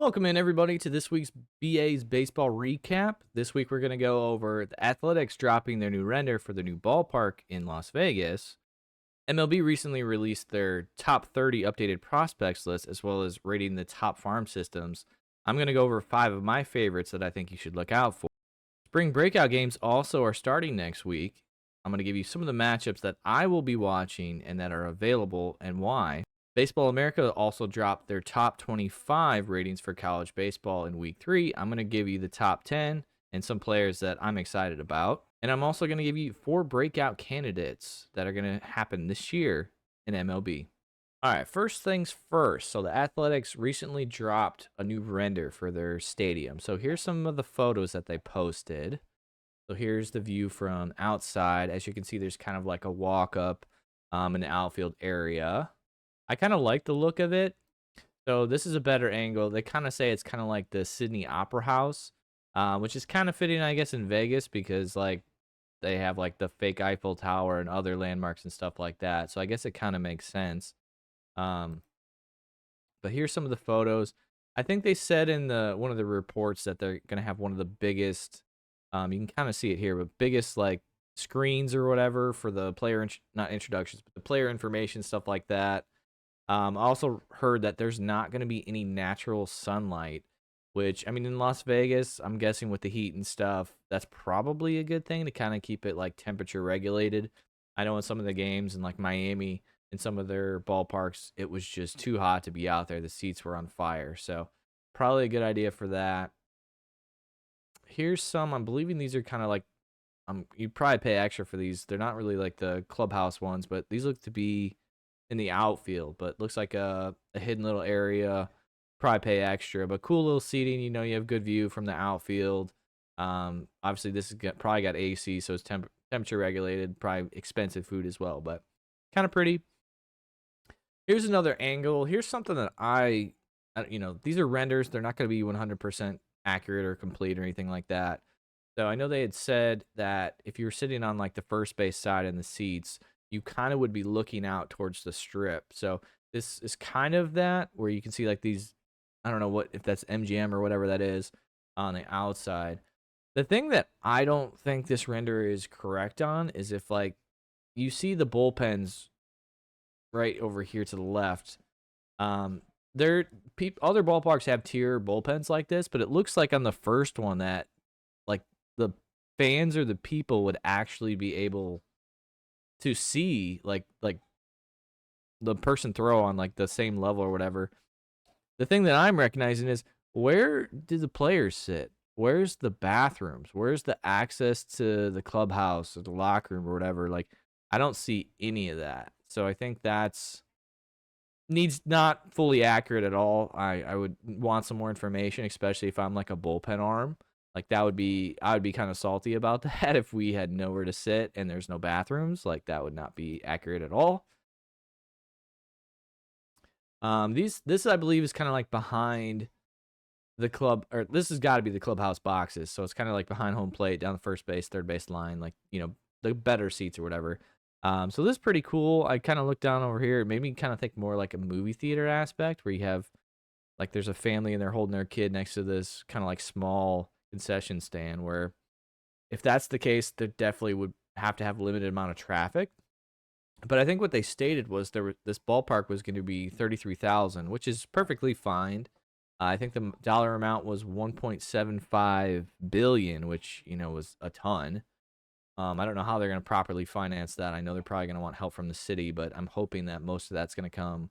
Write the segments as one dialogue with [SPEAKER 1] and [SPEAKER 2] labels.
[SPEAKER 1] Welcome in, everybody, to this week's BA's baseball recap. This week, we're going to go over the Athletics dropping their new render for the new ballpark in Las Vegas. MLB recently released their top 30 updated prospects list, as well as rating the top farm systems. I'm going to go over 5 of my favorites that I think you should look out for. Spring breakout games also are starting next week. I'm going to give you some of the matchups that I will be watching and that are available and why. Baseball America also dropped their top 25 ratings for college baseball in week 3. I'm going to give you the top 10 and some players that I'm excited about. And I'm also going to give you 4 breakout candidates that are going to happen this year in MLB. All right, first things first. So the Athletics recently dropped a new render for their stadium. So here's some of the photos that they posted. So here's the view from outside. As you can see, there's kind of like a walk up in the outfield area. I kind of like the look of it. So this is a better angle. They kind of say it's kind of like the Sydney Opera House, which is kind of fitting, I guess, in Vegas because like they have like the fake Eiffel Tower and other landmarks and stuff like that. So I guess it kind of makes sense. Um, but here's some of the photos. I think they said in the one of the reports that they're gonna have one of the biggest. You can kind of see it here, but biggest like screens or whatever for the player not introductions, but the player information stuff like that. I also heard that there's not going to be any natural sunlight, which, I mean, in Las Vegas, I'm guessing with the heat and stuff, that's probably a good thing to kind of keep it like temperature regulated. I know in some of the games in like Miami, in some of their ballparks, it was just too hot to be out there. The seats were on fire. So, probably a good idea for that. Here's some, I'm believing these are kind of like, you'd probably pay extra for these. They're not really like the clubhouse ones, but these look to be in the outfield, but looks like a hidden little area. Probably pay extra, but cool little seating. You know, you have good view from the outfield. Obviously, this has probably got AC, so it's temperature regulated. Probably expensive food as well, but kind of pretty. Here's another angle. Here's something that these are renders. They're not going to be 100% accurate or complete or anything like that. So I know they had said that if you were sitting on like the first base side in the seats, you kind of would be looking out towards the strip. So this is kind of that where you can see like these, I don't know what if that's MGM or whatever that is on the outside. The thing that I don't think this render is correct on is if like you see the bullpens right over here to the left. There other ballparks have tier bullpens like this, but it looks like on the first one that like the fans or the people would actually be able to see like the person throw on like the same level or whatever. The thing that I'm recognizing is where do the players sit? Where's the bathrooms? Where's the access to the clubhouse or the locker room or whatever? Like I don't see any of that. So I think that's needs not fully accurate at all. I would want some more information, especially if I'm like a bullpen arm. Like that would be I would be kind of salty about that if we had nowhere to sit and there's no bathrooms. Like that would not be accurate at all. This I believe is kind of like behind the club, or this has got to be the clubhouse boxes. So it's kind of like behind home plate, down the first base, third base line, like the better seats or whatever. So this is pretty cool. I kind of look down over here. It made me kind of think more like a movie theater aspect where you have like there's a family and they're holding their kid next to this kind of like small concession stand where if that's the case, there definitely would have to have a limited amount of traffic. But I think what they stated was this ballpark was going to be 33,000, which is perfectly fine. I think the dollar amount was 1.75 billion, which was a ton. I don't know how they're going to properly finance that. I know they're probably going to want help from the city, but I'm hoping that most of that's going to come,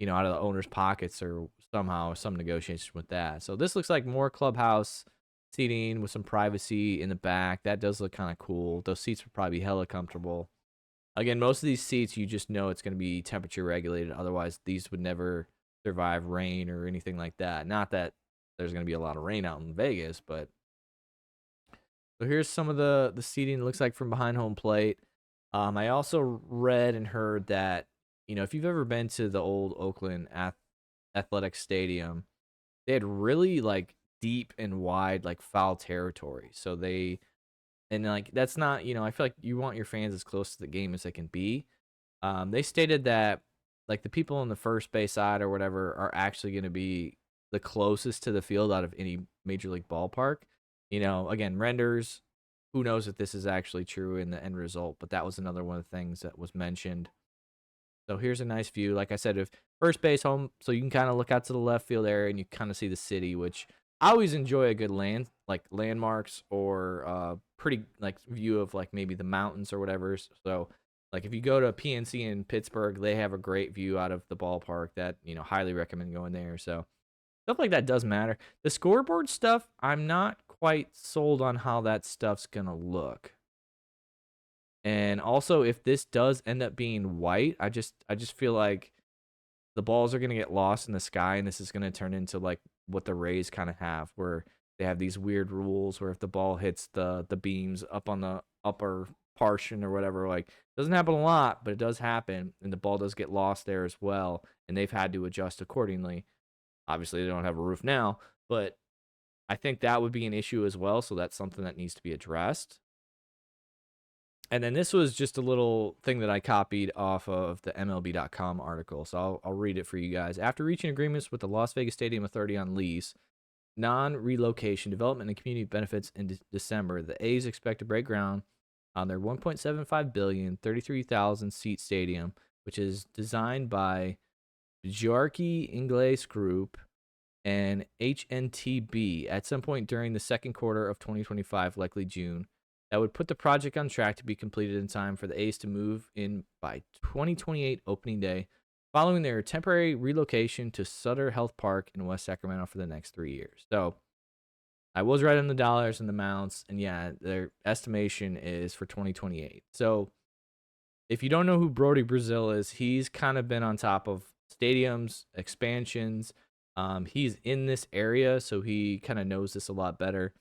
[SPEAKER 1] out of the owner's pockets or somehow some negotiation with that. So this looks like more clubhouse seating with some privacy in the back. That does look kind of cool. Those seats would probably be hella comfortable. Again, most of these seats, you just know it's going to be temperature regulated. Otherwise, these would never survive rain or anything like that. Not that there's going to be a lot of rain out in Vegas, but so here's some of the seating. It looks like from behind home plate. I also read and heard that if you've ever been to the old Oakland Athletic Stadium, they had really like deep and wide like foul territory. So they and like that's not I feel like you want your fans as close to the game as they can be. They stated that like the people on the first base side or whatever are actually going to be the closest to the field out of any major league ballpark. Again, renders. Who knows if this is actually true in the end result? But that was another one of the things that was mentioned. So here's a nice view. Like I said, if first base home, so you can kind of look out to the left field area and you kind of see the city, which I always enjoy a good landmarks or pretty like view of like maybe the mountains or whatever. So like if you go to PNC in Pittsburgh, they have a great view out of the ballpark that, highly recommend going there. So stuff like that does matter. The scoreboard stuff, I'm not quite sold on how that stuff's gonna look. And also, if this does end up being white, I just feel like the balls are gonna get lost in the sky, and this is gonna turn into like what the Rays kind of have, where they have these weird rules where if the ball hits the beams up on the upper portion or whatever, like doesn't happen a lot, but it does happen, and the ball does get lost there as well, and they've had to adjust accordingly. Obviously, they don't have a roof now, but I think that would be an issue as well. So that's something that needs to be addressed. And then this was just a little thing that I copied off of the MLB.com article. So I'll read it for you guys. After reaching agreements with the Las Vegas Stadium Authority on lease, non-relocation, development, and community benefits in December, the A's expect to break ground on their $1.75 billion, 33,000 seat stadium, which is designed by Bjarke Ingles Group and HNTB at some point during the second quarter of 2025, likely June. That would put the project on track to be completed in time for the A's to move in by 2028 opening day, following their temporary relocation to Sutter Health Park in West Sacramento for the next 3 years. So I was right on the dollars and the amounts, and yeah, their estimation is for 2028. So if you don't know who Brody Brazil is, he's kind of been on top of stadiums, expansions. He's in this area, so he kind of knows this a lot better.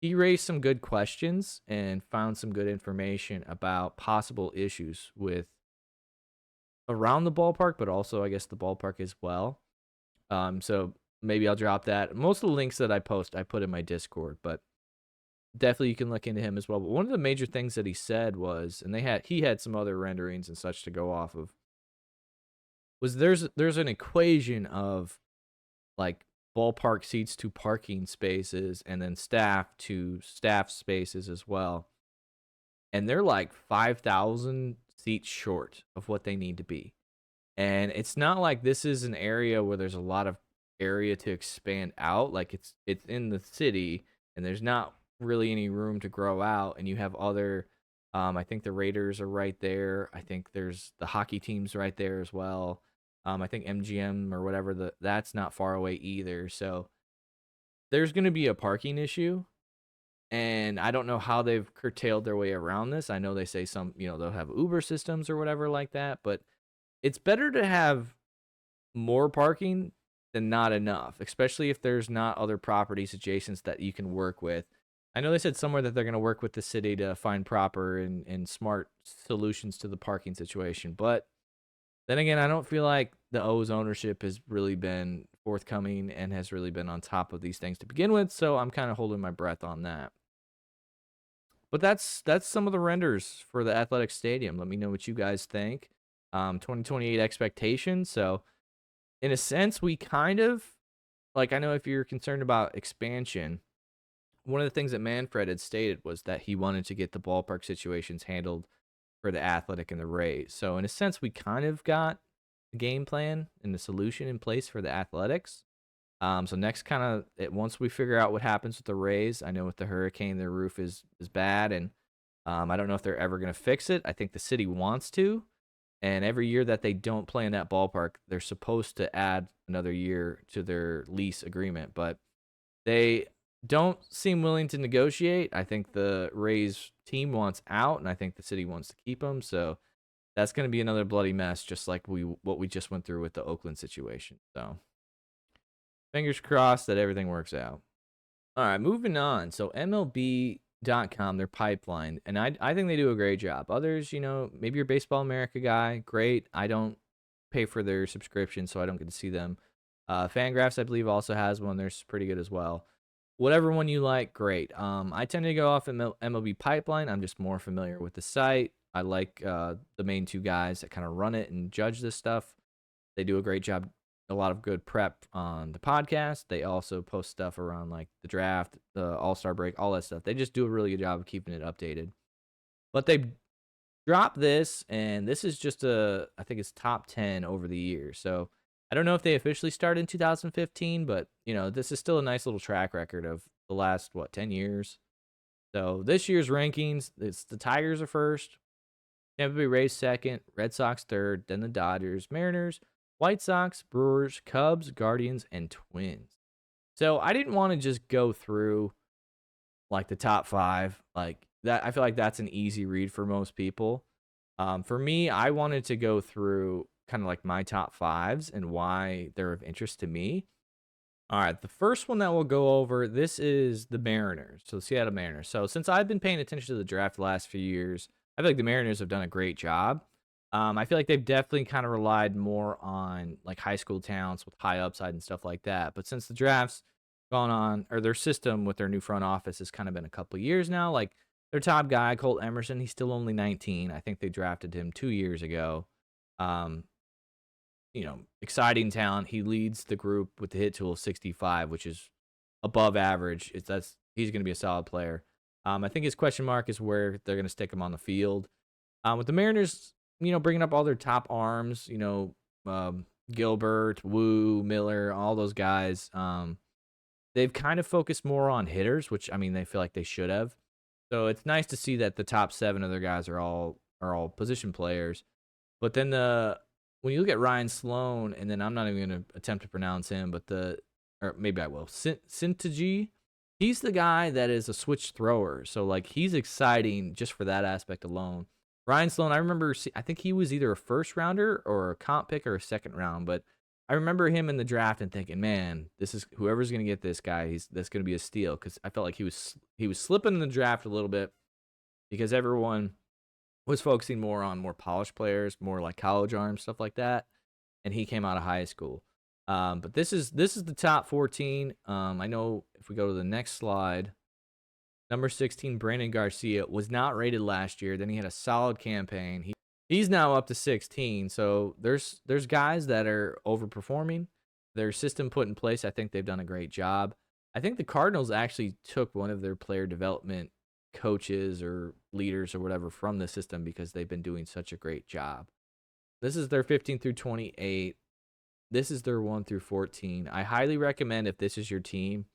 [SPEAKER 1] He raised some good questions and found some good information about possible issues with around the ballpark, but also I guess the ballpark as well. So maybe I'll drop that. Most of the links that I post, I put in my Discord, but definitely you can look into him as well. But one of the major things that he said was, and he had some other renderings and such to go off of, was there's an equation of like ballpark seats to parking spaces and then staff to staff spaces as well. And they're like 5,000 seats short of what they need to be. And it's not like this is an area where there's a lot of area to expand out. Like it's in the city and there's not really any room to grow out. And you have other, I think the Raiders are right there. I think there's the hockey teams right there as well. I think MGM or whatever, that's not far away either. So there's going to be a parking issue. And I don't know how they've curtailed their way around this. I know they say some, they'll have Uber systems or whatever like that. But it's better to have more parking than not enough, especially if there's not other properties adjacent that you can work with. I know they said somewhere that they're going to work with the city to find proper and smart solutions to the parking situation. But then again, I don't feel like the O's ownership has really been forthcoming and has really been on top of these things to begin with. So I'm kind of holding my breath on that. But that's some of the renders for the Athletic Stadium. Let me know what you guys think. 2028 expectations. So in a sense, we kind of, like, I know if you're concerned about expansion, one of the things that Manfred had stated was that he wanted to get the ballpark situations handled for the Athletic and the Rays. So in a sense, we kind of got a game plan and the solution in place for the Athletics. So next once we figure out what happens with the Rays, I know with the hurricane, their roof is bad, and I don't know if they're ever going to fix it. I think the city wants to, and every year that they don't play in that ballpark, they're supposed to add another year to their lease agreement, but they don't seem willing to negotiate. I think the Rays team wants out, and I think the city wants to keep them. So that's going to be another bloody mess, just like what we just went through with the Oakland situation. So fingers crossed that everything works out. All right, moving on. So MLB.com, their pipeline, and I think they do a great job. Others, maybe you're a Baseball America guy, great. I don't pay for their subscription, so I don't get to see them. Fangraphs, I believe, also has one. They're pretty good as well. Whatever one you like, great. I tend to go off MLB Pipeline. I'm just more familiar with the site. I like the main two guys that kind of run it and judge this stuff. They do a great job a lot of good prep on the podcast. They also post stuff around like the draft, the All-Star break, all that stuff. They just do a really good job of keeping it updated. But they dropped this, and this is just I think it's top 10 over the years. So I don't know if they officially started in 2015, but this is still a nice little track record of the last 10 years. So this year's rankings, it's the Tigers are first, Tampa Bay Rays second, Red Sox third, then the Dodgers, Mariners, White Sox, Brewers, Cubs, Guardians, and Twins. So I didn't want to just go through like the top 5 like that. I feel like that's an easy read for most people. For me, I wanted to go through kind of like my top 5s and why they're of interest to me. All right, the first one that we'll go over, this is the Mariners, so the Seattle Mariners. So since I've been paying attention to the draft the last few years, I feel like the Mariners have done a great job. I feel like they've definitely kind of relied more on like high school talents with high upside and stuff like that. But since the draft's gone on, or their system with their new front office has kind of been a couple years now, like their top guy, Colt Emerson, he's still only 19. I think they drafted him 2 years ago. Um, exciting talent. He leads the group with the hit tool of 65, which is above average. He's going to be a solid player. I think his question mark is where they're going to stick him on the field. With the Mariners, bringing up all their top arms, Gilbert, Wu, Miller, all those guys. They've kind of focused more on hitters, which they feel like they should have. So it's nice to see that the top 7 of their guys are all position players. But then when you look at Ryan Sloan, and then I'm not even going to attempt to pronounce him, but or maybe I will, Sintaji, he's the guy that is a switch thrower. So, like, he's exciting just for that aspect alone. Ryan Sloan, I remember, I think he was either a first rounder or a comp pick or a second round, but I remember him in the draft and thinking, man, this is whoever's going to get this guy, that's going to be a steal, because I felt like he was slipping in the draft a little bit because everyone was focusing more on more polished players, more like college arms, stuff like that, and he came out of high school. But this is the top 14. I know if we go to the next slide, number 16, Brandon Garcia was not rated last year. Then he had a solid campaign. He's now up to 16. So there's guys that are overperforming. Their system put in place, I think they've done a great job. I think the Cardinals actually took one of their player development coaches or leaders or whatever from the system because they've been doing such a great job. This is their 15 through 28. This is their 1 through 14. I highly recommend, if this is your team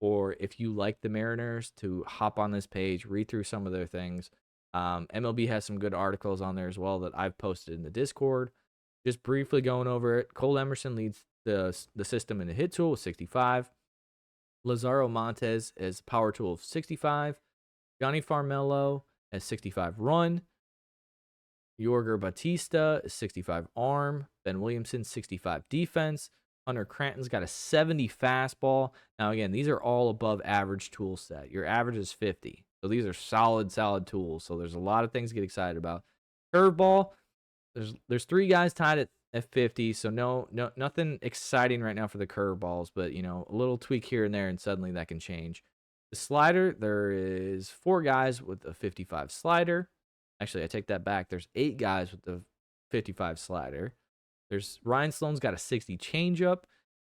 [SPEAKER 1] or if you like the Mariners, to hop on this page, read through some of their things. MLB has some good articles on there as well that I've posted in the Discord. Just briefly going over it. Cole Emerson leads the system in the hit tool with 65. Lazaro Montes is power tool of 65. Johnny Farmelo has 65 run. Yorger Batista is 65 arm. Ben Williamson, 65 defense. Hunter Cranton's got a 70 fastball. Now, again, these are all above average tool set. Your average is 50. So these are solid tools. So there's a lot of things to get excited about. Curveball, there's 3 guys tied at 50. So nothing exciting right now for the curveballs, but a little tweak here and there, and suddenly that can change. The slider, there is 4 guys with a 55 slider. Actually, I take that back. There's 8 guys with the 55 slider. There's Ryan Sloan's got a 60 changeup,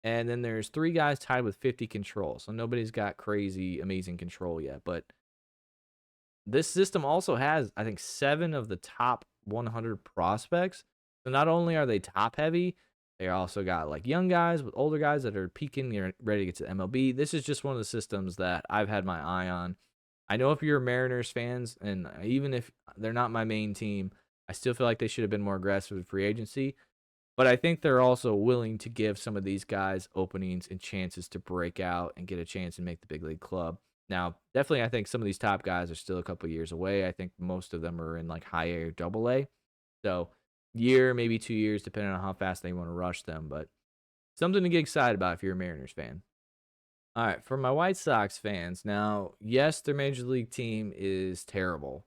[SPEAKER 1] and then there's 3 guys tied with 50 control. So nobody's got crazy, amazing control yet. But this system also has, I think, 7 of the top 100 prospects. So not only are they top heavy, they also got like young guys with older guys that are peaking, you're ready to get to the MLB. This is just one of the systems that I've had my eye on. I know if you're Mariners fans, and even if they're not my main team, I still feel like they should have been more aggressive with free agency. But I think they're also willing to give some of these guys openings and chances to break out and get a chance and make the big league club. Now, definitely, I think some of these top guys are still a couple years away. I think most of them are in like high A or double A. So, year, maybe 2 years, depending on how fast they want to rush them. But something to get excited about if you're a Mariners fan. All right, for my White Sox fans, now, yes, their major league team is terrible.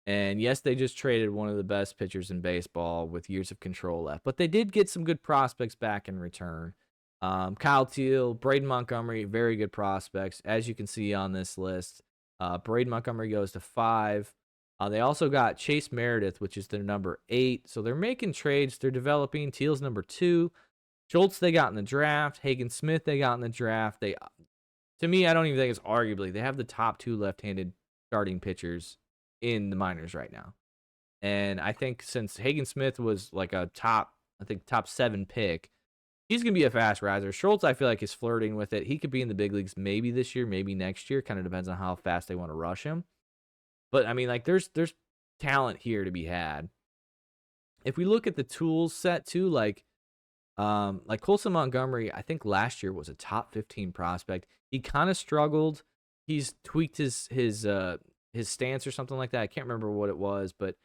[SPEAKER 1] And yes, they just traded one of the best pitchers in baseball with years of control left. But they did get some good prospects back in return. Kyle Teal, Braden Montgomery, very good prospects. As you can see on this list, Braden Montgomery goes to 5. They also got Chase Meredith, which is their number 8. So they're making trades. They're developing. Teal's number 2. Schultz they got in the draft. Hagen Smith they got in the draft. To me, I don't even think it's arguably. They have the top 2 left-handed starting pitchers in the minors right now. And I think since Hagen Smith was like a top 7 pick, he's going to be a fast riser. Schultz, I feel like, is flirting with it. He could be in the big leagues maybe this year, maybe next year. Kind of depends on how fast they want to rush him. But, I mean, like, there's talent here to be had. If we look at the tools set, too, like Colson Montgomery, I think last year was a top 15 prospect. He kind of struggled. He's tweaked his stance or something like that. I can't remember what it was, but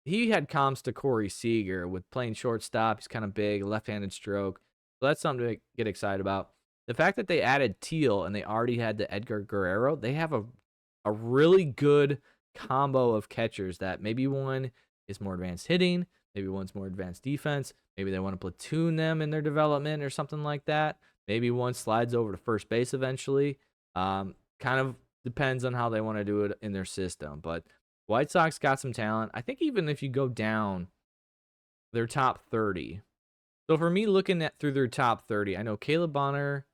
[SPEAKER 1] he had comps to Corey Seager with playing shortstop. He's kind of big, left-handed stroke. So that's something to get excited about. The fact that they added Teal and they already had the Edgar Guerrero, they have a really good combo of catchers that maybe one is more advanced hitting, maybe one's more advanced defense, maybe they want to platoon them in their development or something like that. Maybe one slides over to first base eventually. Kind of depends on how they want to do it in their system. But White Sox got some talent. I think even if you go down their top 30. So for me, looking at through their top 30, I know Caleb Bonner,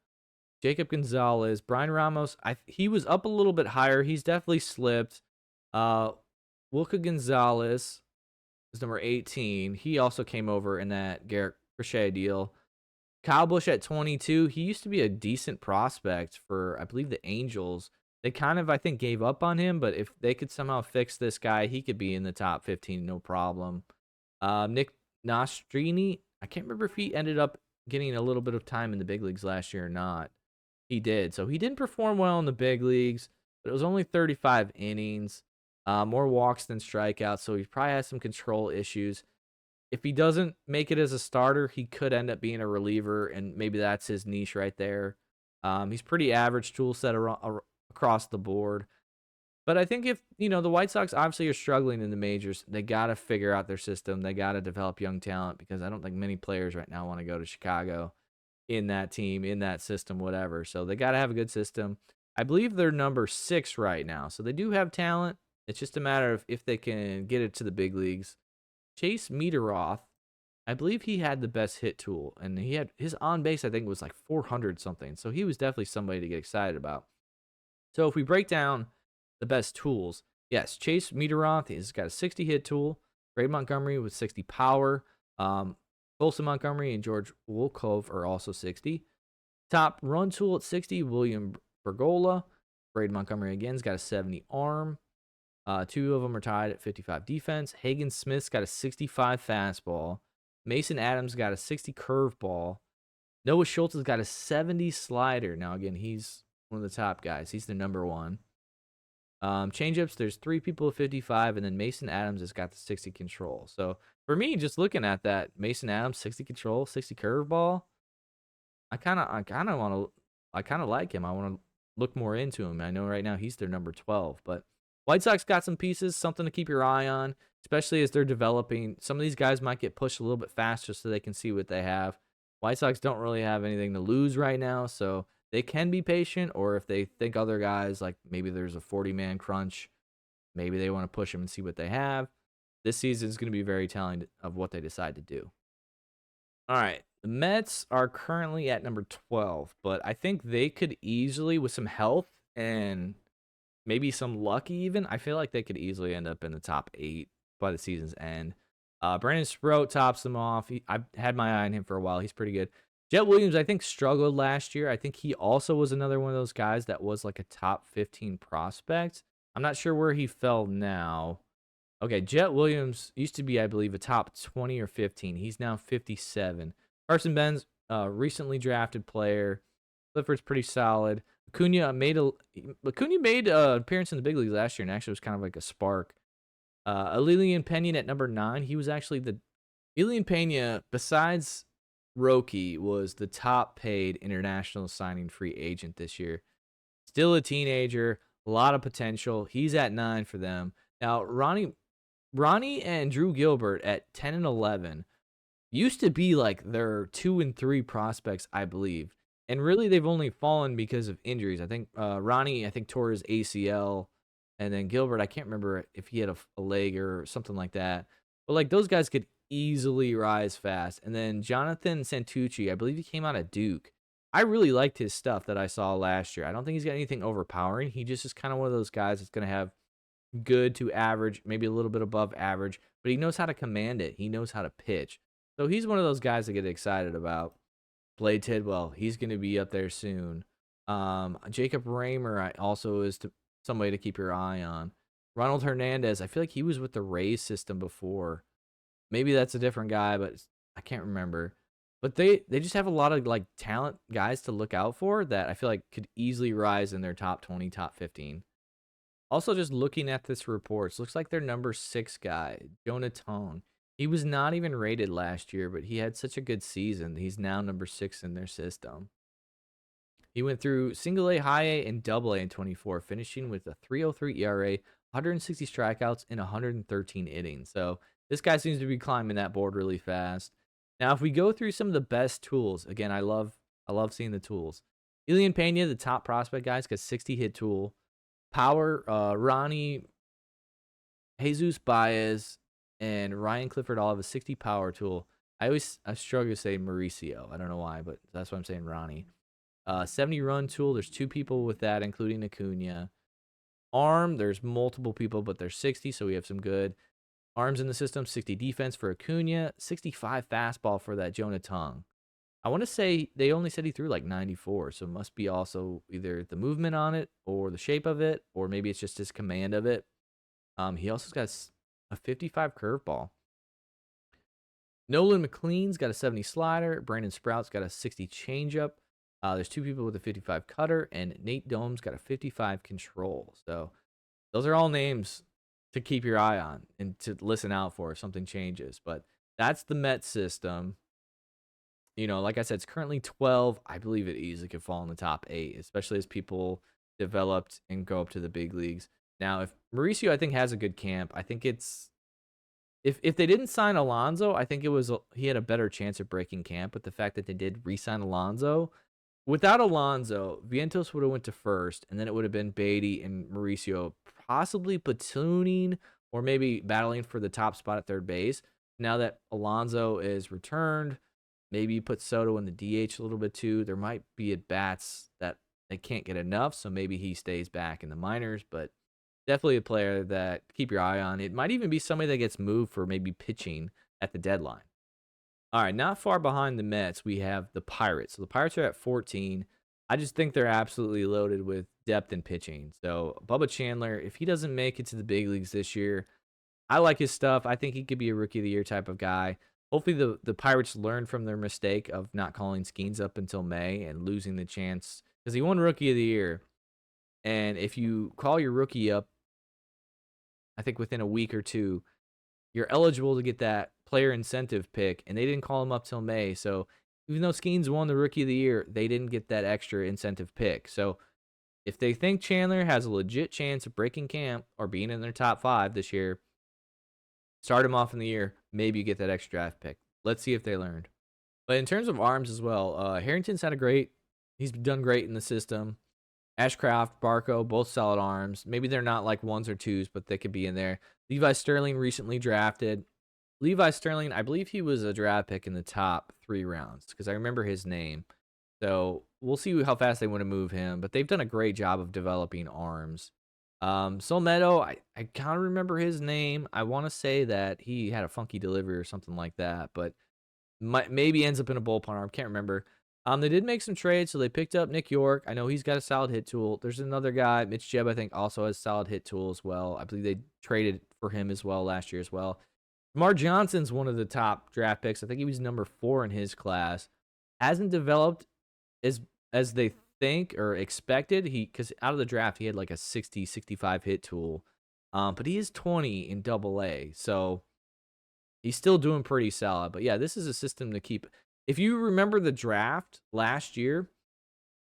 [SPEAKER 1] Jacob Gonzalez, Brian Ramos, he was up a little bit higher. He's definitely slipped. Wilka Gonzalez is number 18. He also came over in that Garrett Crochet deal. Kyle Busch at 22. He used to be a decent prospect for, I believe, the Angels. They kind of, I think, gave up on him, but if they could somehow fix this guy, he could be in the top 15, no problem. Nick Nostrini, I can't remember if he ended up getting a little bit of time in the big leagues last year or not. He did. So he didn't perform well in the big leagues, but it was only 35 innings, more walks than strikeouts, so he probably has some control issues. If he doesn't make it as a starter, he could end up being a reliever, and maybe that's his niche right there. He's pretty average tool set across the board. But I think if, the White Sox obviously are struggling in the majors, they got to figure out their system. They got to develop young talent because I don't think many players right now want to go to Chicago in that team, in that system, whatever. So they got to have a good system. I believe they're number 6 right now. So they do have talent. It's just a matter of if they can get it to the big leagues. Chase Meteroth, I believe he had the best hit tool, and he had his on base, I think, was like 400 something. So he was definitely somebody to get excited about. So if we break down the best tools, yes, Chase Meteroth has got a 60 hit tool. Greg Montgomery with 60 power. Colson Montgomery and George Wolkov are also 60. Top run tool at 60, William Bergola. Braden Montgomery again's got a 70 arm. 2 of them are tied at 55 defense. Hagen Smith's got a 65 fastball. Mason Adams got a 60 curveball. Noah Schultz has got a 70 slider. Now, again, he's one of the top guys. He's the number 1. Changeups, there's 3 people at 55, and then Mason Adams has got the 60 control. So for me, just looking at that, Mason Adams 60 control, 60 curveball, I kind of like him. I want to look more into him. I know right now he's their number 12, but White Sox got some pieces, something to keep your eye on, especially as they're developing. Some of these guys might get pushed a little bit faster so they can see what they have. White Sox don't really have anything to lose right now, so they can be patient, or if they think other guys, like maybe there's a 40-man crunch, maybe they want to push them and see what they have. This season is going to be very telling of what they decide to do. All right, the Mets are currently at number 12, but I think they could easily, with some health and maybe some luck even, I feel like they could easily end up in the top 8 by the season's end. Brandon Sproat tops them off. I've had my eye on him for a while. He's pretty good. Jet Williams, I think, struggled last year. I think he also was another one of those guys that was like a top 15 prospect. I'm not sure where he fell now. Okay, Jet Williams used to be, I believe, a top 20 or 15. He's now 57. Carson Benz, recently drafted player. Clifford's pretty solid. Acuna made an appearance in the big leagues last year, and actually was kind of like a spark. Aurelian Pena at number 9. He was actually Aurelian Pena, besides Roki, was the top paid international signing free agent this year. Still a teenager, a lot of potential. He's at 9 for them. Now, Ronnie and Drew Gilbert at 10 and 11 used to be like their 2 and 3 prospects, I believe. And really, they've only fallen because of injuries. I think Ronnie, tore his ACL. And then Gilbert, I can't remember if he had a leg or something like that. But like those guys could easily rise fast. And then Jonathan Santucci, I believe he came out of Duke. I really liked his stuff that I saw last year. I don't think he's got anything overpowering. He just is kind of one of those guys that's going to have good to average, maybe a little bit above average, but he knows how to command it. He knows how to pitch. So he's one of those guys to get excited about. Blade Tidwell, he's going to be up there soon. Jacob Raymer also is somebody to keep your eye on. Ronald Hernandez, I feel like he was with the Rays system before. Maybe that's a different guy, but I can't remember. But they just have a lot of like talent guys to look out for that I feel like could easily rise in their top 20, top 15. Also, just looking at this reports, looks like their number 6 guy, Jonah Tong. He was not even rated last year, but he had such a good season. He's now number 6 in their system. He went through single A, high A, and double A in 24, finishing with a 3.03 ERA, 160 strikeouts, and 113 innings. So this guy seems to be climbing that board really fast. Now, if we go through some of the best tools, again, I love seeing the tools. Elian Pena, the top prospect guys, got 60 hit tool. Power, Ronnie, Jesus Baez, and Ryan Clifford all have a 60 power tool. I struggle to say Mauricio. I don't know why, but that's why I'm saying Ronnie. 70 run tool. There's 2 people with that, including Acuna. Arm, there's multiple people, but there's 60, so we have some good arms in the system. 60 defense for Acuna. 65 fastball for that Jonah Tong. I want to say they only said he threw like 94, so it must be also either the movement on it or the shape of it, or maybe it's just his command of it. He also got a 55 curveball. Nolan McLean's got a 70 slider. Brandon Sprout's got a 60 changeup. There's 2 people with a 55 cutter, and Nate Dome's got a 55 control. So those are all names to keep your eye on and to listen out for if something changes. But that's the Met system. Like I said, it's currently 12. I believe it easily could fall in the top 8, especially as people developed and go up to the big leagues. Now, if Mauricio, I think, has a good camp, I think it's if they didn't sign Alonso, I think he had a better chance of breaking camp. But the fact that they did re-sign Alonso, without Alonso, Vientos would have went to first, and then it would have been Beatty and Mauricio possibly platooning or maybe battling for the top spot at third base. Now that Alonso is returned, maybe you put Soto in the DH a little bit too. There might be at bats that they can't get enough, so maybe he stays back in the minors, but definitely a player that keep your eye on. It might even be somebody that gets moved for maybe pitching at the deadline. All right, not far behind the Mets, we have the Pirates. So the Pirates are at 14. I just think they're absolutely loaded with depth in pitching. So Bubba Chandler, if he doesn't make it to the big leagues this year, I like his stuff. I think he could be a rookie of the year type of guy. Hopefully the Pirates learn from their mistake of not calling Skeens up until May and losing the chance because he won rookie of the year. And if you call your rookie up, I think within a week or 2, you're eligible to get that player incentive pick, and they didn't call him up till May. So even though Skeens won the rookie of the year, they didn't get that extra incentive pick. So if they think Chandler has a legit chance of breaking camp or being in their top 5 this year, start him off in the year. Maybe you get that extra draft pick. Let's see if they learned. But in terms of arms as well, Harrington's he's done great in the system. Ashcraft, Barco, both solid arms. Maybe they're not like 1s or 2s, but they could be in there. Levi Sterling recently drafted. Levi Sterling, I believe he was a draft pick in the top 3 rounds because I remember his name. So we'll see how fast they want to move him, but they've done a great job of developing arms. Solmedo, I kind of remember his name. I want to say that he had a funky delivery or something like that, but maybe ends up in a bullpen arm. Can't remember. They did make some trades, so they picked up Nick York. I know he's got a solid hit tool. There's another guy, Mitch Jebb, I think, also has solid hit tool as well. I believe they traded for him as well last year as well. Mar Johnson's one of the top draft picks. I think he was number 4 in his class. Hasn't developed as they think or expected. Because out of the draft, he had like a 60, 65 hit tool. But he is 20 in Double A, so he's still doing pretty solid. But yeah, this is a system to keep. If you remember the draft last year,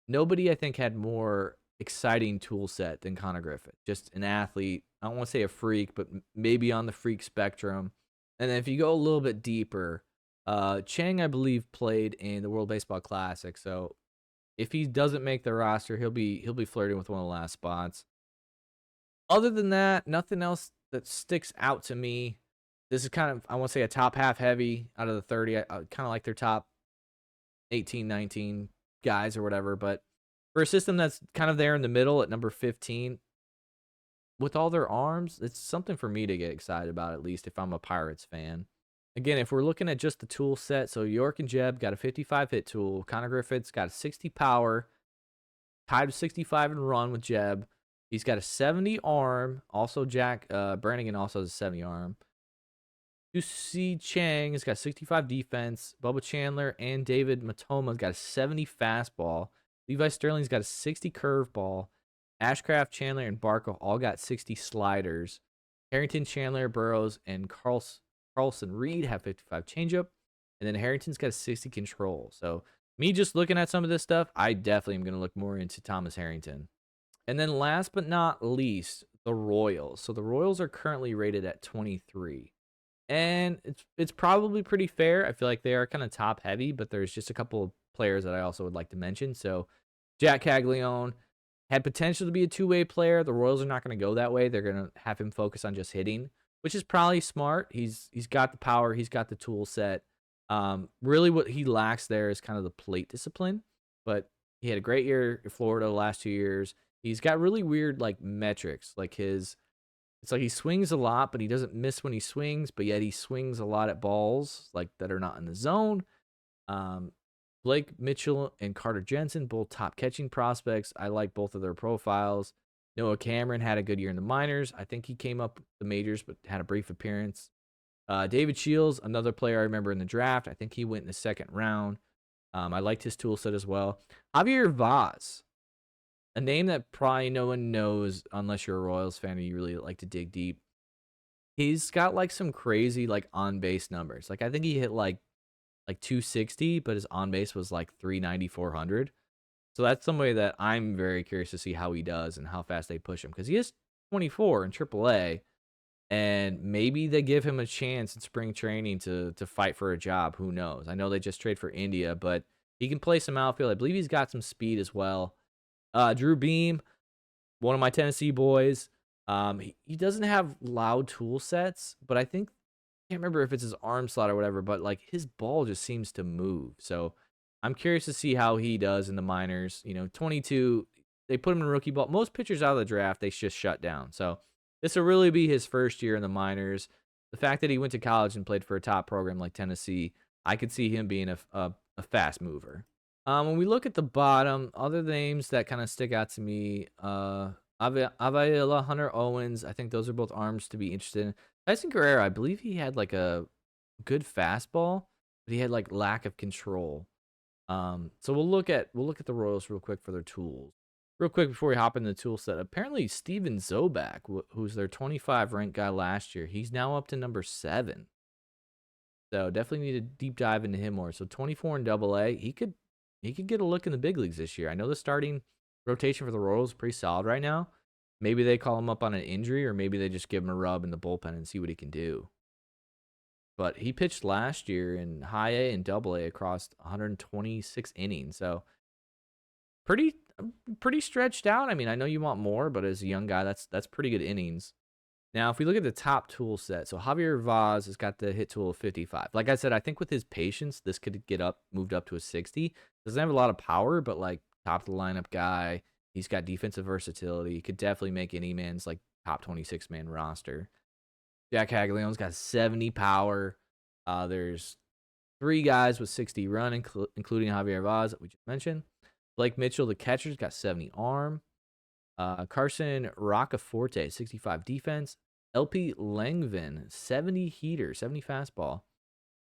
[SPEAKER 1] nobody, I think, had more exciting tool set than Connor Griffith. Just an athlete. I don't want to say a freak, but maybe on the freak spectrum. And then if you go a little bit deeper, Chang, I believe, played in the World Baseball Classic. So if he doesn't make the roster, he'll be flirting with one of the last spots. Other than that, nothing else that sticks out to me. This is kind of, I want to say, a top half heavy out of the 30. I kind of like their top 18, 19 guys or whatever. But for a system that's kind of there in the middle at number 15, with all their arms, it's something for me to get excited about, at least if I'm a Pirates fan. Again, if we're looking at just the tool set, so York and Jeb got a 55 hit tool. Connor Griffith's got a 60 power, tied with 65 and run with Jeb. He's got a 70 arm. Also, Brannigan also has a 70 arm. Juicy Chang has got 65 defense. Bubba Chandler and David Matoma's got a 70 fastball. Levi Sterling's got a 60 curveball. Ashcraft, Chandler, and Barco all got 60 sliders. Harrington, Chandler, Burrows, and Carlson Reed have 55 changeup. And then Harrington's got a 60 control. So me just looking at some of this stuff, I definitely am going to look more into Thomas Harrington. And then last but not least, the Royals. So the Royals are currently rated at 23. And it's probably pretty fair. I feel like they are kind of top heavy, but there's just a couple of players that I also would like to mention. So Jack Caglione had potential to be a two-way player. The Royals are not going to go that way. They're going to have him focus on just hitting, which is probably smart. He's got the power. He's got the tool set. Really what he lacks there is kind of the plate discipline, but he had a great year in Florida the last 2 years. He's got really weird like metrics, like it's like he swings a lot, but he doesn't miss when he swings, but yet he swings a lot at balls like that are not in the zone. Blake Mitchell and Carter Jensen, both top catching prospects. I like both of their profiles. Noah Cameron had a good year in the minors. I think he came up the majors, but had a brief appearance. David Shields, another player I remember in the draft. I think he went in the second round. I liked his tool set as well. Javier Vaz, a name that probably no one knows unless you're a Royals fan and you really like to dig deep. He's got like some crazy like on base numbers. Like I think he hit like 260, but his on base was like 390, 400. So that's somebody that I'm very curious to see how he does and how fast they push him, because he is 24 in AAA, and maybe they give him a chance in spring training to fight for a job. Who knows? I know they just trade for India, but he can play some outfield. I believe he's got some speed as well. Drew Beam, one of my Tennessee boys. He doesn't have loud tool sets, but I think, I can't remember if it's his arm slot or whatever, but like his ball just seems to move. So I'm curious to see how he does in the minors. 22, they put him in rookie ball. Most pitchers out of the draft, they just shut down. So this will really be his first year in the minors. The fact that he went to college and played for a top program like Tennessee, I could see him being a fast mover. When we look at the bottom, other names that kind of stick out to me, Avila, Hunter Owens, I think those are both arms to be interested in. Tyson Guerrero, I believe he had like a good fastball, but he had like lack of control. So we'll look at the Royals real quick for their tools. Real quick before we hop into the tool set, apparently Steven Zobak, who's their 25 ranked guy last year, he's now up to number 7. So definitely need to deep dive into him more. So 24 in AA, he could get a look in the big leagues this year. I know the starting rotation for the Royals is pretty solid right now. Maybe they call him up on an injury, or maybe they just give him a rub in the bullpen and see what he can do. But he pitched last year in high A and double A across 126 innings. So pretty stretched out. I mean, I know you want more, but as a young guy, that's pretty good innings. Now, if we look at the top tool set, so Javier Vaz has got the hit tool of 55. Like I said, I think with his patience, this could get moved up to a 60. Doesn't have a lot of power, but like top of the lineup guy. He's got defensive versatility. He could definitely make any man's like top 26 man roster. Jack Caglianone's got 70 power. There's 3 guys with 60 run, including Javier Vaz that we just mentioned. Blake Mitchell, the catcher's got 70 arm. Carson Roccaforte, 65 defense. LP Langvin, 70 heater, 70 fastball.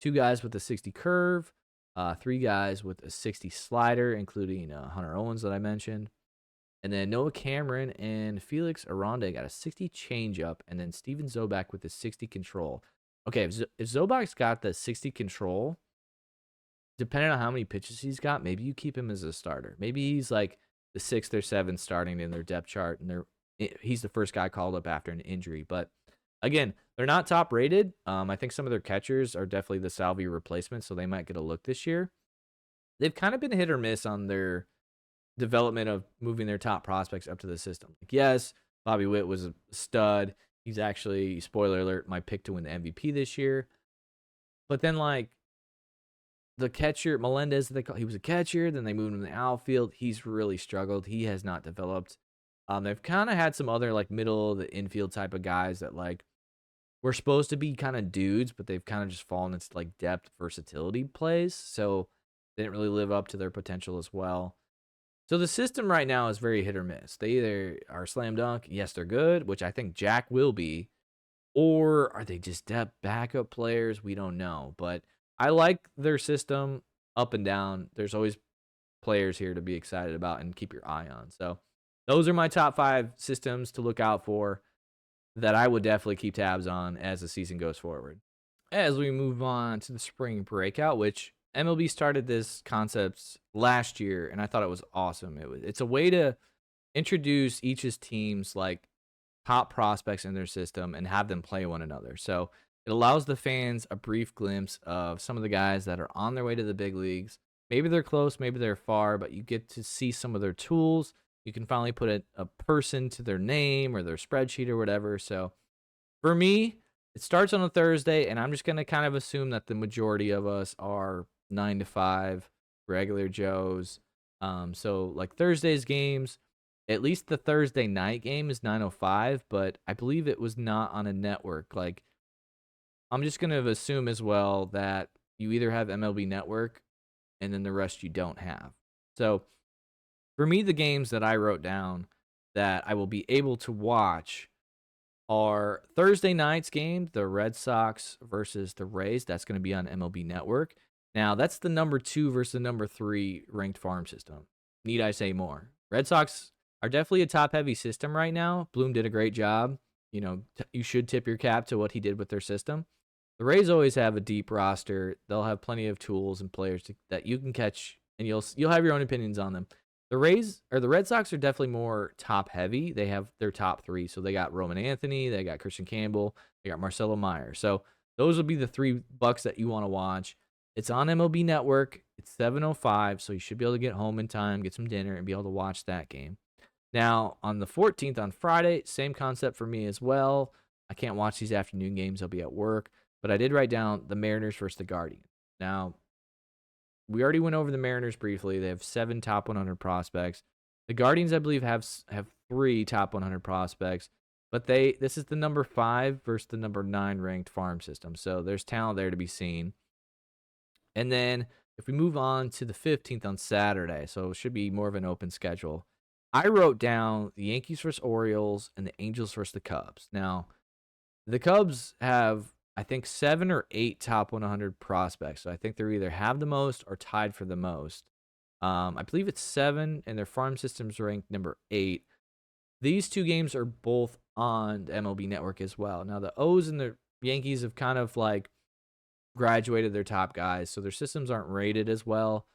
[SPEAKER 1] 2 guys with a 60 curve. 3 guys with a 60 slider, including Hunter Owens that I mentioned. And then Noah Cameron and Felix Aronde got a 60 changeup, and then Steven Zobak with a 60 control. Okay, if Zobak's got the 60 control, depending on how many pitches he's got, maybe you keep him as a starter. Maybe he's like the 6th or 7th starting in their depth chart, and he's the first guy called up after an injury. But again, they're not top rated. I think some of their catchers are definitely the Salvy replacement, so they might get a look this year. They've kind of been hit or miss on their development of moving their top prospects up to the system. Like, yes, Bobby Witt was a stud. He's actually, spoiler alert, my pick to win the MVP this year. But then, like, the catcher, Melendez, he was a catcher. Then they moved him to the outfield. He's really struggled. He has not developed. They've kind of had some other, like, middle of the infield type of guys that, like, were supposed to be kind of dudes, but they've kind of just fallen into, like, depth versatility plays. So they didn't really live up to their potential as well. So the system right now is very hit or miss. They either are slam dunk, yes, they're good, which I think Jack will be, or are they just depth backup players? We don't know. But I like their system up and down. There's always players here to be excited about and keep your eye on. So those are my top 5 systems to look out for that I would definitely keep tabs on as the season goes forward. As we move on to the spring breakout, which MLB started this concept last year, and I thought it was awesome. It's a way to introduce each's team's, like, top prospects in their system and have them play one another. So it allows the fans a brief glimpse of some of the guys that are on their way to the big leagues. Maybe they're close, maybe they're far, but you get to see some of their tools. You can finally put a person to their name or their spreadsheet or whatever. So for me, it starts on a Thursday, and I'm just going to kind of assume that the majority of us are 9 to 5 regular Joes. So, like, Thursday's games, at least the Thursday night game is 9:05, but I believe it was not on a network. Like, I'm just going to assume as well that you either have MLB Network and then the rest you don't have. So, for me, the games that I wrote down that I will be able to watch are Thursday night's game, the Red Sox versus the Rays. That's going to be on MLB Network. Now, that's the number 2 versus the number 3 ranked farm system. Need I say more? Red Sox are definitely a top-heavy system right now. Bloom did a great job. You know, you should tip your cap to what he did with their system. The Rays always have a deep roster. They'll have plenty of tools and players that you can catch, and you'll have your own opinions on them. The Red Sox are definitely more top heavy. They have their top 3. So they got Roman Anthony, they got Christian Campbell, they got Marcelo Meyer. So those will be the 3 bucks that you want to watch. It's on MLB Network. It's 7:05, so you should be able to get home in time, get some dinner, and be able to watch that game. Now, on the 14th, on Friday, same concept for me as well. I can't watch these afternoon games. I'll be at work. But I did write down the Mariners versus the Guardians. Now, we already went over the Mariners briefly. They have 7 top 100 prospects. The Guardians, I believe, have 3 top 100 prospects. But this is the number 5 versus the number 9 ranked farm system. So there's talent there to be seen. And then if we move on to the 15th on Saturday, so it should be more of an open schedule. I wrote down the Yankees versus Orioles and the Angels versus the Cubs. Now, the Cubs have, I think, 7 or 8 top 100 prospects. So I think they're either have the most or tied for the most. I believe it's 7, and their farm system's ranked number 8. These 2 games are both on the MLB Network as well. Now, the O's and the Yankees have kind of, like, graduated their top guys, so their systems aren't rated as well.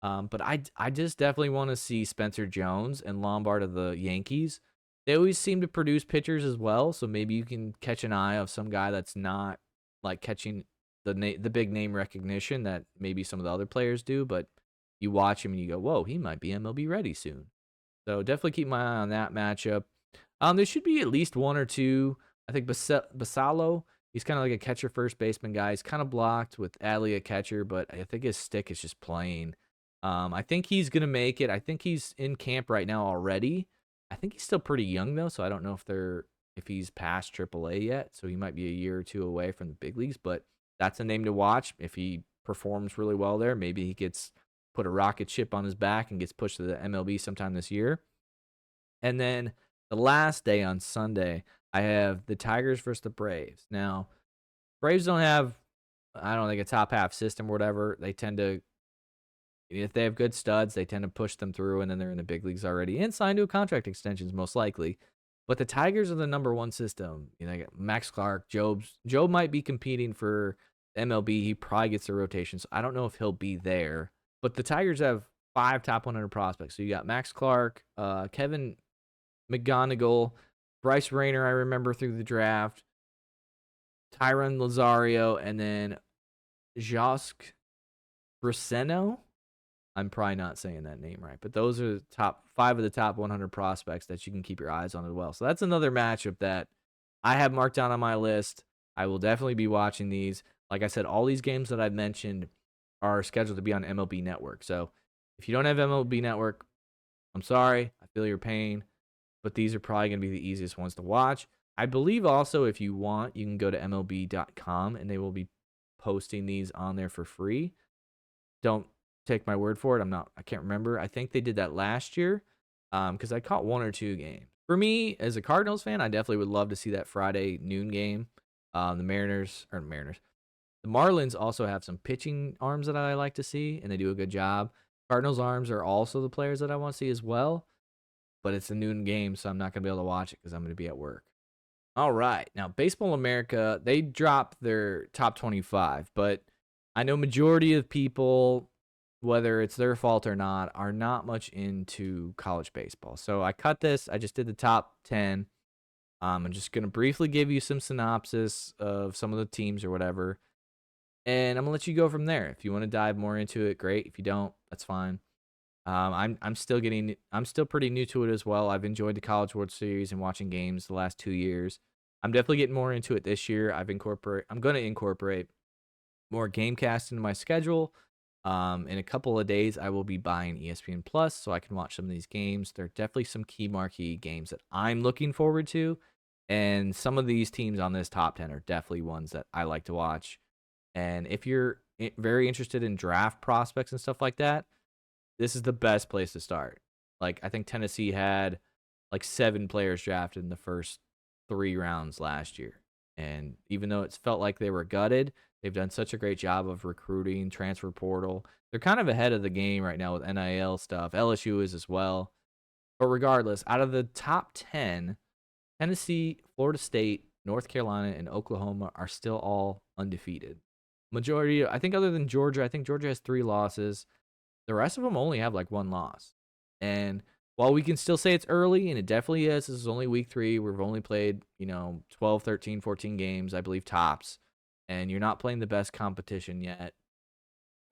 [SPEAKER 1] But I just definitely want to see Spencer Jones and Lombard of the Yankees. They always seem to produce pitchers as well, so maybe you can catch an eye of some guy that's not, like, catching the big name recognition that maybe some of the other players do, but you watch him and you go, whoa, he might be MLB ready soon. So definitely keep my eye on that matchup. There should be at least 1 or 2. I think Basalo, he's kind of like a catcher first baseman guy. He's kind of blocked with Adley at catcher, but I think his stick is just plain. I think he's going to make it. I think he's in camp right now already. I think he's still pretty young, though, so I don't know if he's past AAA yet, so he might be a year or 2 away from the big leagues, but that's a name to watch. If he performs really well there, maybe he gets put a rocket ship on his back and gets pushed to the MLB sometime this year. And then the last day on Sunday, I have the Tigers versus the Braves. Now, Braves don't have, I don't think, a top half system or whatever. They tend to, if they have good studs, they tend to push them through, and then they're in the big leagues already and signed to a contract extensions, most likely. But the Tigers are the number 1 system. You know, they got Max Clark, Job might be competing for MLB. He probably gets the rotation, so I don't know if he'll be there. But the Tigers have 5 top 100 prospects. So you got Max Clark, Kevin McGonigal, Bryce Rayner, I remember through the draft, Tyron Lazario, and then Josk Braceno. I'm probably not saying that name right, but those are top 5 of the top 100 prospects that you can keep your eyes on as well. So that's another matchup that I have marked down on my list. I will definitely be watching these. Like I said, all these games that I've mentioned are scheduled to be on MLB Network. So if you don't have MLB Network, I'm sorry. I feel your pain, but these are probably going to be the easiest ones to watch. I believe also if you want, you can go to MLB.com and they will be posting these on there for free. Don't take my word for it. I can't remember. I think they did that last year because I caught one or two games. For me, as a Cardinals fan, I definitely would love to see that Friday noon game. The Marlins also have some pitching arms that I like to see, and they do a good job. Cardinals arms are also the players that I want to see as well, but it's a noon game, so I'm not going to be able to watch it because I'm going to be at work. All right. Now, Baseball America, they dropped their top 25, but I know majority of people, whether it's their fault or not, are not much into college baseball. So I cut this. I just did the top 10. I'm just going to briefly give you some synopsis of some of the teams or whatever, and I'm going to let you go from there. If you want to dive more into it, great. If you don't, that's fine. I'm still pretty new to it as well. I've enjoyed the College World Series and watching games the last 2 years. I'm definitely getting more into it this year. I'm going to incorporate more GameCast into my schedule. In a couple of days, I will be buying ESPN Plus so I can watch some of these games. There are definitely some key marquee games that I'm looking forward to, and some of these teams on this top 10 are definitely ones that I like to watch. And if you're very interested in draft prospects and stuff like that, this is the best place to start. Like, I think Tennessee had like 7 players drafted in the first 3 rounds last year. And even though it's felt like they were gutted, they've done such a great job of recruiting, transfer portal. They're kind of ahead of the game right now with NIL stuff. LSU is as well. But regardless, out of the top 10, Tennessee, Florida State, North Carolina, and Oklahoma are still all undefeated. Majority, I think, other than Georgia, I think Georgia has 3 losses. The rest of them only have like 1 loss. And while we can still say it's early, and it definitely is, this is only week 3. We've only played, 12, 13, 14 games, I believe, tops. And you're not playing the best competition yet.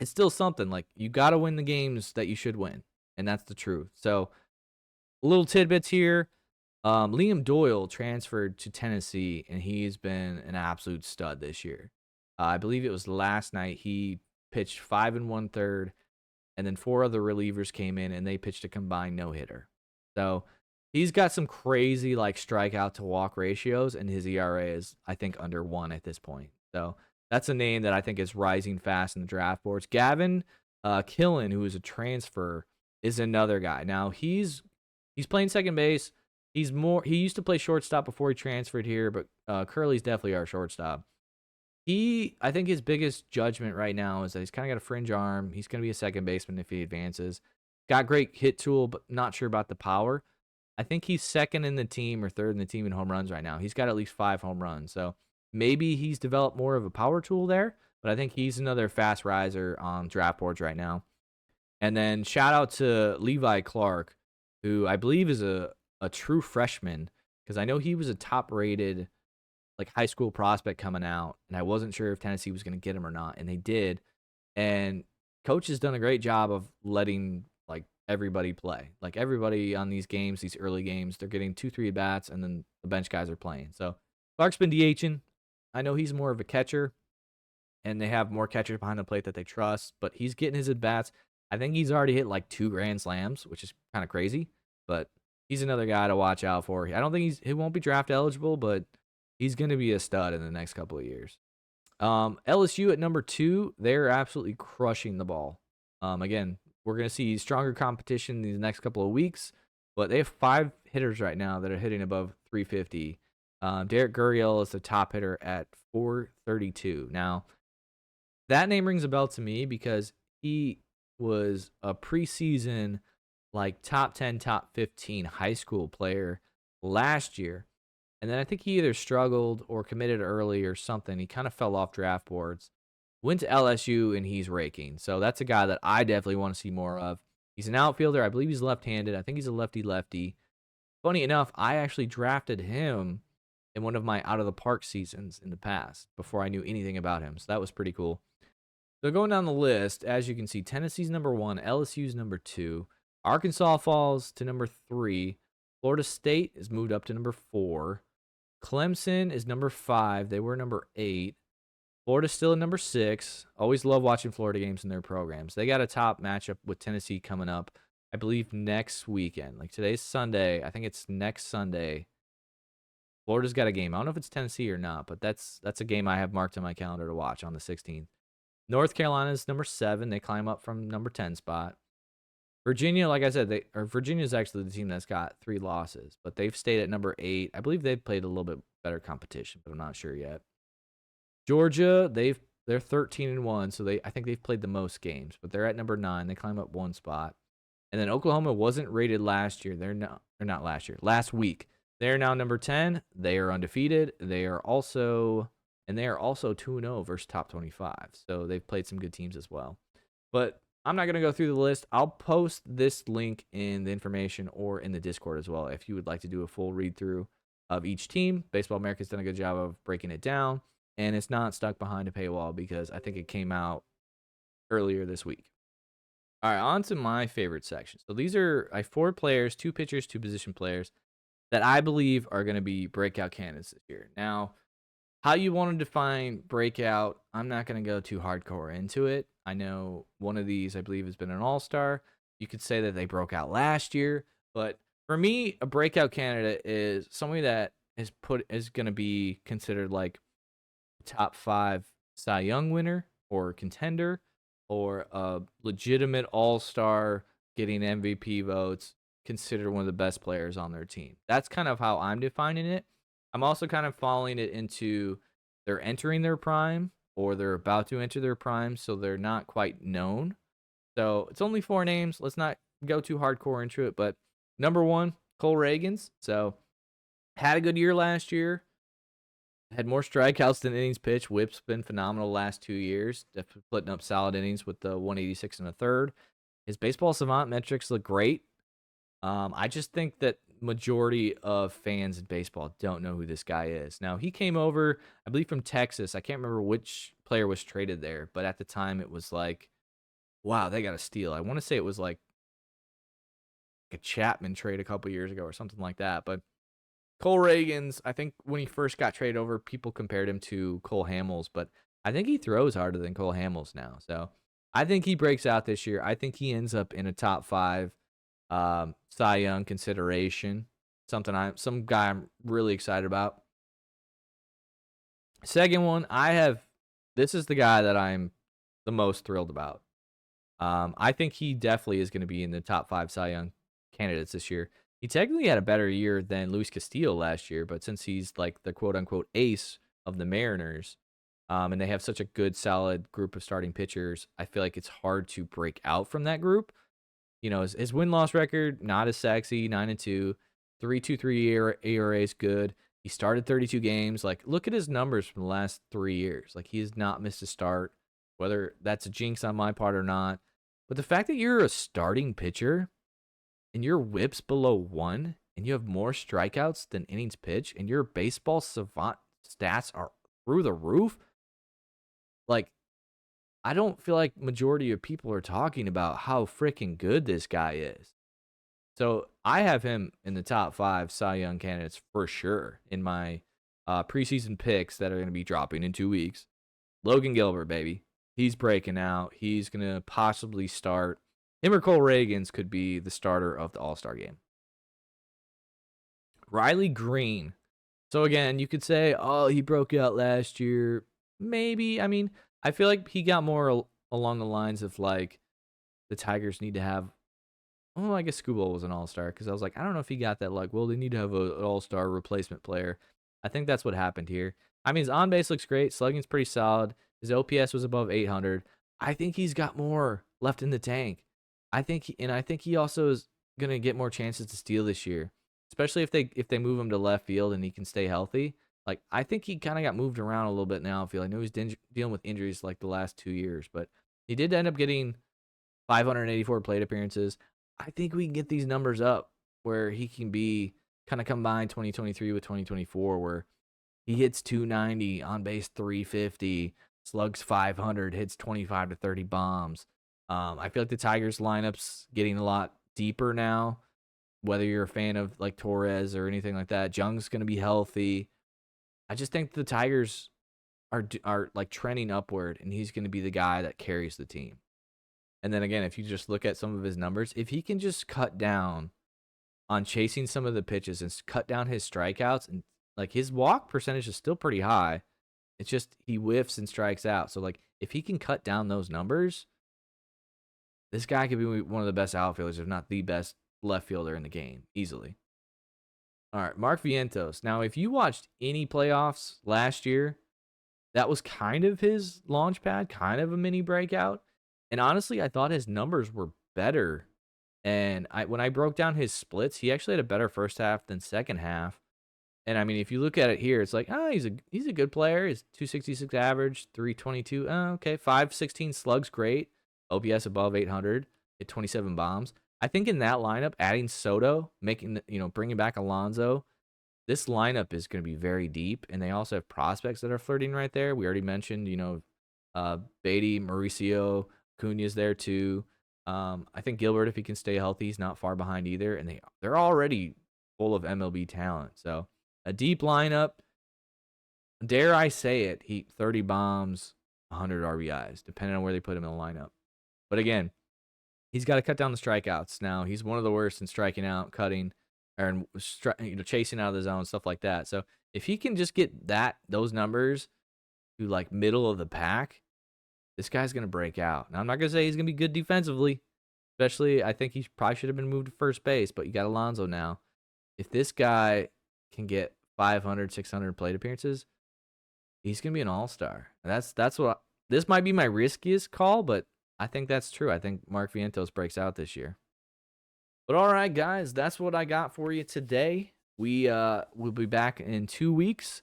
[SPEAKER 1] It's still something. Like, you got to win the games that you should win. And that's the truth. So, little tidbits here. Liam Doyle transferred to Tennessee, and he's been an absolute stud this year. I believe it was last night. He pitched 5 1/3, and then 4 other relievers came in, and they pitched a combined no-hitter. So he's got some crazy like strikeout to walk ratios, and his ERA is, I think, under 1 at this point. So that's a name that I think is rising fast in the draft boards. Gavin Killen, who is a transfer, is another guy. Now he's playing second base. He used to play shortstop before he transferred here, but Curley's definitely our shortstop. I think his biggest judgment right now is that he's kind of got a fringe arm. He's going to be a second baseman if he advances. Got great hit tool, but not sure about the power. I think he's second in the team or third in the team in home runs right now. He's got at least 5 home runs. So maybe he's developed more of a power tool there, but I think he's another fast riser on draft boards right now. And then shout out to Levi Clark, who I believe is a true freshman, because I know he was a top rated like high school prospect coming out, and I wasn't sure if Tennessee was going to get him or not, and they did. And coach has done a great job of letting like everybody play. Like everybody on these games, these early games, they're getting 2-3 at bats, and then the bench guys are playing. So Clark's been DHing. I know he's more of a catcher, and they have more catchers behind the plate that they trust, but he's getting his at bats. I think he's already hit like 2 grand slams, which is kind of crazy, but he's another guy to watch out for. I don't think he won't be draft eligible, but he's going to be a stud in the next couple of years. LSU at number 2, they're absolutely crushing the ball. Again, we're going to see stronger competition these next couple of weeks, but they have 5 hitters right now that are hitting above 350. Derek Gurriel is the top hitter at 432. Now, that name rings a bell to me because he was a preseason like top 10, top 15 high school player last year. And then I think he either struggled or committed early or something. He kind of fell off draft boards. Went to LSU, and he's raking. So that's a guy that I definitely want to see more of. He's an outfielder. I believe he's left-handed. I think he's a lefty-lefty. Funny enough, I actually drafted him in one of my out-of-the-park seasons in the past before I knew anything about him. So that was pretty cool. So going down the list, as you can see, Tennessee's number 1, LSU's number 2. Arkansas falls to number 3. Florida State is moved up to number 4. Clemson is number 5. They were number 8. Florida's still at number 6. Always love watching Florida games in their programs. They got a top matchup with Tennessee coming up, I believe, next weekend. Like today's Sunday. I think it's next Sunday. Florida's got a game. I don't know if it's Tennessee or not, but that's a game I have marked on my calendar to watch on the 16th. North Carolina's number 7. They climb up from number 10 spot. Virginia, like I said, Virginia's actually the team that's got 3 losses, but they've stayed at number 8. I believe they've played a little bit better competition, but I'm not sure yet. Georgia, they're 13-1, so I think they've played the most games, but they're at number 9. They climb up 1 spot. And then Oklahoma wasn't rated last year. Not last year, last week. They're now number 10. They are undefeated. They are also 2-0 versus top 25. So they've played some good teams as well. But I'm not going to go through the list. I'll post this link in the information or in the Discord as well if you would like to do a full read through of each team. Baseball America's done a good job of breaking it down, and it's not stuck behind a paywall because I think it came out earlier this week. All right, on to my favorite section. So these are 4 players, 2 pitchers, 2 position players that I believe are going to be breakout candidates this year. Now, how you want to define breakout, I'm not going to go too hardcore into it. I know one of these, I believe, has been an all-star. You could say that they broke out last year, but for me, a breakout candidate is somebody that is going to be considered like top 5 Cy Young winner or contender, or a legitimate all-star getting MVP votes, considered one of the best players on their team. That's kind of how I'm defining it. I'm also kind of following it into they're entering their prime or they're about to enter their prime, so they're not quite known. So it's only 4 names. Let's not go too hardcore into it. But number 1, Cole Reagans. So had a good year last year. Had more strikeouts than innings pitched. Whip's been phenomenal the last 2 years. Definitely putting up solid innings with the 186 and a third. His baseball savant metrics look great. I just think that majority of fans in baseball don't know who this guy is. Now, he came over, I believe, from Texas. I can't remember which player was traded there, but at the time it was like, wow, they got a steal. I want to say it was like a Chapman trade a couple years ago or something like that. But Cole Reagans, I think when he first got traded over, people compared him to Cole Hamels, but I think he throws harder than Cole Hamels now. So I think he breaks out this year. I think he ends up in a top 5 Cy Young consideration. Some guy I'm really excited about. Second one, this is the guy that I'm the most thrilled about. I think he definitely is going to be in the top 5 Cy Young candidates this year. He technically had a better year than Luis Castillo last year, but since he's like the quote-unquote ace of the Mariners, and they have such a good, solid group of starting pitchers, I feel like it's hard to break out from that group. You know, his win-loss record, not as sexy, 9-2, 3.23 ERA is good. He started 32 games. Like, look at his numbers from the last 3 years. Like, he has not missed a start, whether that's a jinx on my part or not. But the fact that you're a starting pitcher and your whip's below 1 and you have more strikeouts than innings pitched and your baseball savant stats are through the roof, like, I don't feel like majority of people are talking about how freaking good this guy is. So I have him in the top 5 Cy Young candidates for sure in my preseason picks that are going to be dropping in 2 weeks. Logan Gilbert, baby. He's breaking out. He's going to possibly start. Him or Cole Reagans could be the starter of the All-Star game. Riley Green. So again, you could say, oh, he broke out last year. Maybe. I mean, I feel like he got more along the lines of like the Tigers need to have. Oh, I guess Skubal was an all-star because I was like, I don't know if he got that. Like, well, they need to have an all-star replacement player. I think that's what happened here. I mean, his on-base looks great. Slugging's pretty solid. His OPS was above 800. I think he's got more left in the tank. I think he also is gonna get more chances to steal this year, especially if they move him to left field and he can stay healthy. Like, I think he kind of got moved around a little bit now. I know he's dealing with injuries like the last 2 years, but he did end up getting 584 plate appearances. I think we can get these numbers up where he can be kind of combine 2023 with 2024, where he hits 290, on base 350, slugs 500, hits 25 to 30 bombs. I feel like the Tigers lineup's getting a lot deeper now. Whether you're a fan of like Torres or anything like that, Jung's going to be healthy. I just think the Tigers are like trending upward, and he's going to be the guy that carries the team. And then again, if you just look at some of his numbers, if he can just cut down on chasing some of the pitches and cut down his strikeouts, and like his walk percentage is still pretty high. It's just he whiffs and strikes out. So like if he can cut down those numbers, this guy could be one of the best outfielders, if not the best left fielder in the game, easily. All right, Mark Vientos. Now, if you watched any playoffs last year, that was kind of his launch pad, kind of a mini breakout. And honestly, I thought his numbers were better. And when I broke down his splits, he actually had a better first half than second half. And I mean, if you look at it here, it's like, he's a good player. He's 266 average, 322. Okay, 516 slugs, great. OPS above 800, hit 27 bombs. I think in that lineup, adding Soto, bringing back Alonso, this lineup is going to be very deep, and they also have prospects that are flirting right there. We already mentioned, Beatty, Mauricio, Acuna's there too. I think Gilbert, if he can stay healthy, he's not far behind either, and they're already full of MLB talent. So a deep lineup. Dare I say it? 30 bombs, 100 RBIs, depending on where they put him in the lineup. But again, he's got to cut down the strikeouts. Now he's one of the worst in striking out, cutting, or chasing out of the zone, stuff like that. So if he can just get those numbers to like middle of the pack, this guy's gonna break out. Now I'm not gonna say he's gonna be good defensively, especially I think he probably should have been moved to first base, but you got Alonso now. If this guy can get 500, 600 plate appearances, he's gonna be an all-star. That's what this might be my riskiest call, but I think that's true. I think Mark Vientos breaks out this year. But all right, guys, that's what I got for you today. We'll be back in 2 weeks.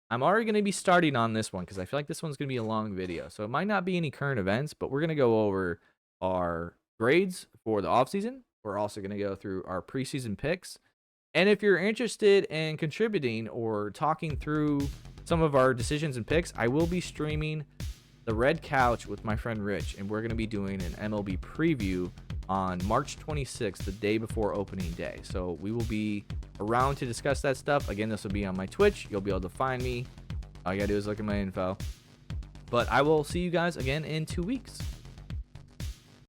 [SPEAKER 1] I'm already going to be starting on this one because I feel like this one's going to be a long video. So it might not be any current events, but we're going to go over our grades for the offseason. We're also going to go through our preseason picks. And if you're interested in contributing or talking through some of our decisions and picks, I will be streaming the Red Couch with my friend Rich, and we're going to be doing an MLB preview on March 26th, the day before opening day. So we will be around to discuss that stuff. Again, this will be on my Twitch. You'll be able to find me. All you gotta do is look at my info. But I will see you guys again in 2 weeks.